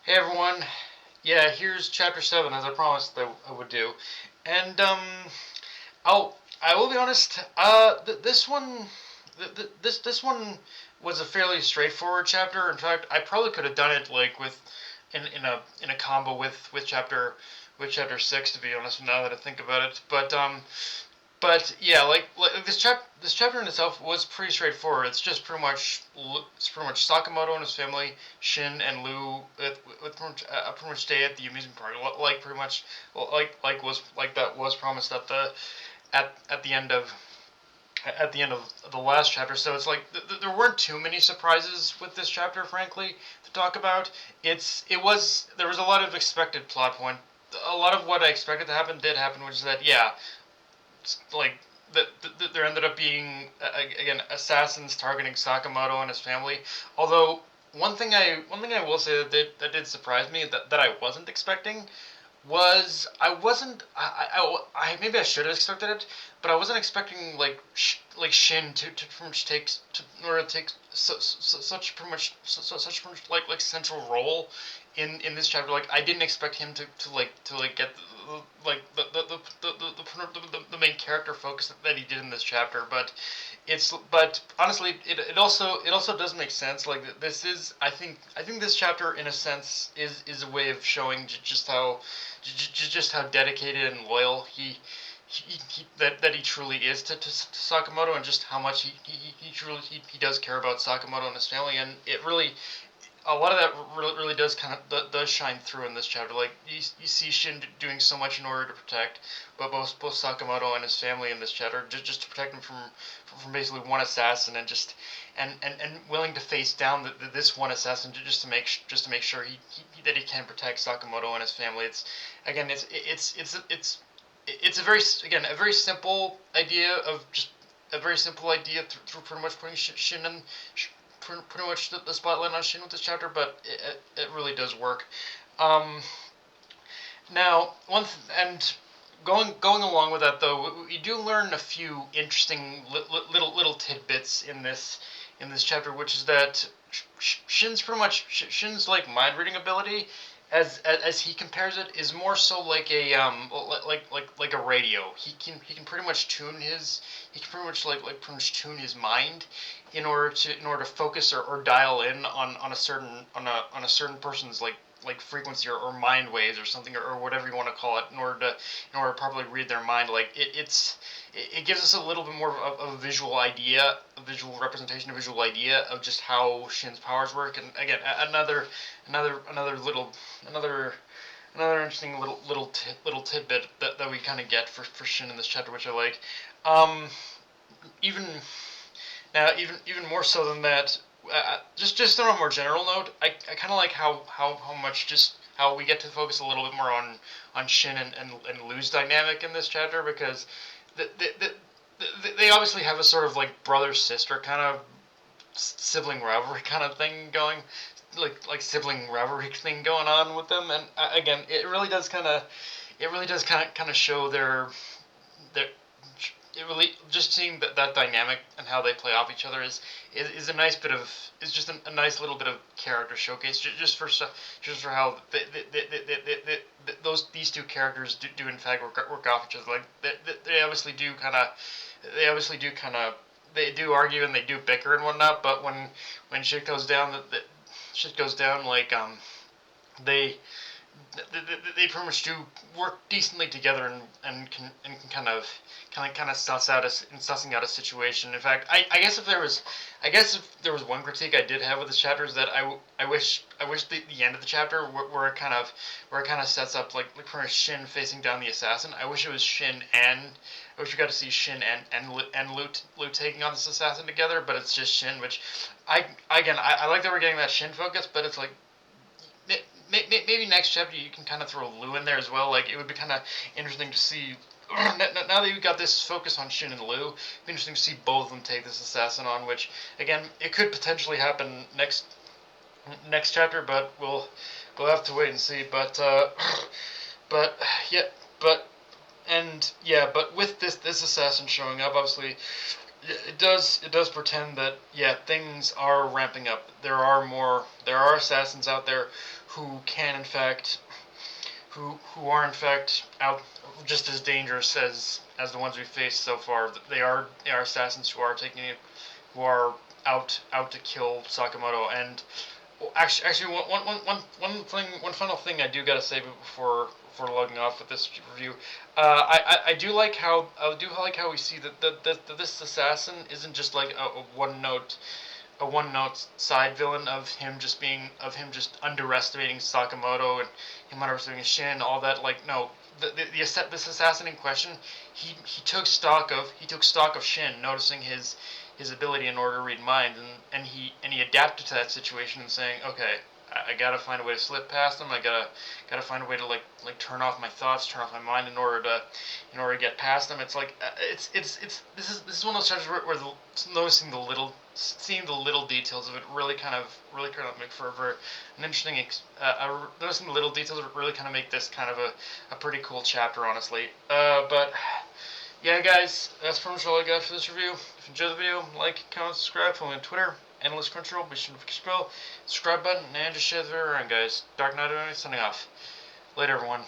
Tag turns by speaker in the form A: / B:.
A: Hey everyone. Yeah, here's chapter 7 as I promised that I would do. And I will be honest, this one this one was a fairly straightforward chapter. In fact, I probably could have done it like with in a combo with chapter 6, to be honest, now that I think about it. But yeah, like this chapter in itself was pretty straightforward. It's pretty much Sakamoto and his family, Shin and Lu, with pretty much stay at the amusement park, like pretty much like that was promised at the end of the last chapter. So it's like there weren't too many surprises with this chapter, frankly, to talk about. There was a lot of expected plot point. A lot of what I expected to happen did happen, which is that yeah, like there ended up being again assassins targeting Sakamoto and his family. Although one thing I will say that did surprise me that I wasn't expecting was I wasn't I maybe I should have expected it, but I wasn't expecting like Shin to pretty much take to in order to take such pretty much such pretty much like central role in this chapter. Like I didn't expect him to get like the main character focus that he did in this chapter, but honestly it also does make sense. Like this is I think this chapter in a sense is a way of showing just how dedicated and loyal that he truly is to Sakamoto, and just how much he truly he does care about Sakamoto and his family. And it really a lot of that really does does shine through in this chapter. Like you see Shin doing so much in order to protect both Sakamoto and his family in this chapter, just to protect him from basically one assassin, and just and willing to face down this one assassin just to make sure that he can protect Sakamoto and his family. It's again it's a very simple idea of just a very simple idea through pretty much putting Shin and pretty much the spotlight on Shin with this chapter, but it really does work. Um, Now, and going along with that though, we do learn a few interesting little tidbits in this chapter, which is that Shin's like mind reading ability, as he compares it, is more so like a like a radio. He can pretty much tune his he can pretty much pretty much tune his mind in order to focus or dial in on a certain person's like frequency or mind waves or something, or whatever you want to call it, in order to properly read their mind. Like it gives us a little bit more of a visual idea, a visual representation, a visual idea of just how Shin's powers work. And again, another little another interesting little tidbit that we kind of get for Shin in this chapter, which I like. Um, even even more so than that, just on a more general note, I kind of like how much just how we get to focus a little bit more on Shin and Lu's dynamic in this chapter, because they obviously have a sort of like brother sister kind of sibling rivalry kind of thing going, like sibling rivalry thing going on with them. And again, it really does kind of show their it really just seeing that dynamic and how they play off each other is a nice bit of is just a nice little bit of character showcase, just for how these two characters do in fact work off each other. Like they obviously do they obviously do kind of they do argue and they do bicker and whatnot, but when shit goes down, shit goes down, they they pretty much do work decently together, and can kind of sussing out a situation. In fact, I guess if there was one critique I did have with this chapter, is that I wish the end of the chapter where it kind of sets up like pretty much Shin facing down the assassin. I wish it was Shin and I wish we got to see Shin and Lu taking on this assassin together, but it's just Shin, which I like that we're getting that Shin focus, but it's like maybe next chapter you can kind of throw Lu in there as well. Like it would be kind of interesting to see. Now that you've got this focus on Shin and Lu, it'd be interesting to see both of them take this assassin on. Which again, it could potentially happen next chapter, but we'll have to wait and see. But yeah, but and yeah, but with this assassin showing up, obviously it does pretend that, yeah, things are ramping up. There are assassins out there who can in fact who are in fact out just as dangerous as the ones we faced so far. They are assassins who are taking it, who are out to kill Sakamoto. And actually, one final thing I do gotta say before logging off with this review. I do like how we see that this assassin isn't just like a one note side villain of him just underestimating Sakamoto and him underestimating Shin, all that. Like, no, this assassin in question, he took stock of Shin, noticing his ability in order to read minds, and he adapted to that situation and saying, okay, I gotta find a way to slip past him. I gotta find a way to like turn off my thoughts, turn off my mind in order to get past them. It's like this is one of those times where noticing seeing the little details of it really kind of make for an interesting. Noticing the little details of it really kind of make this kind of a pretty cool chapter, honestly. But yeah, guys, that's pretty much all I got for this review. If you enjoyed the video, like, comment, subscribe. Follow me on Twitter, Analyst Crunchyroll. Be sure to spell subscribe button and just share the video around, guys. Dark Knight signing off. Later, everyone.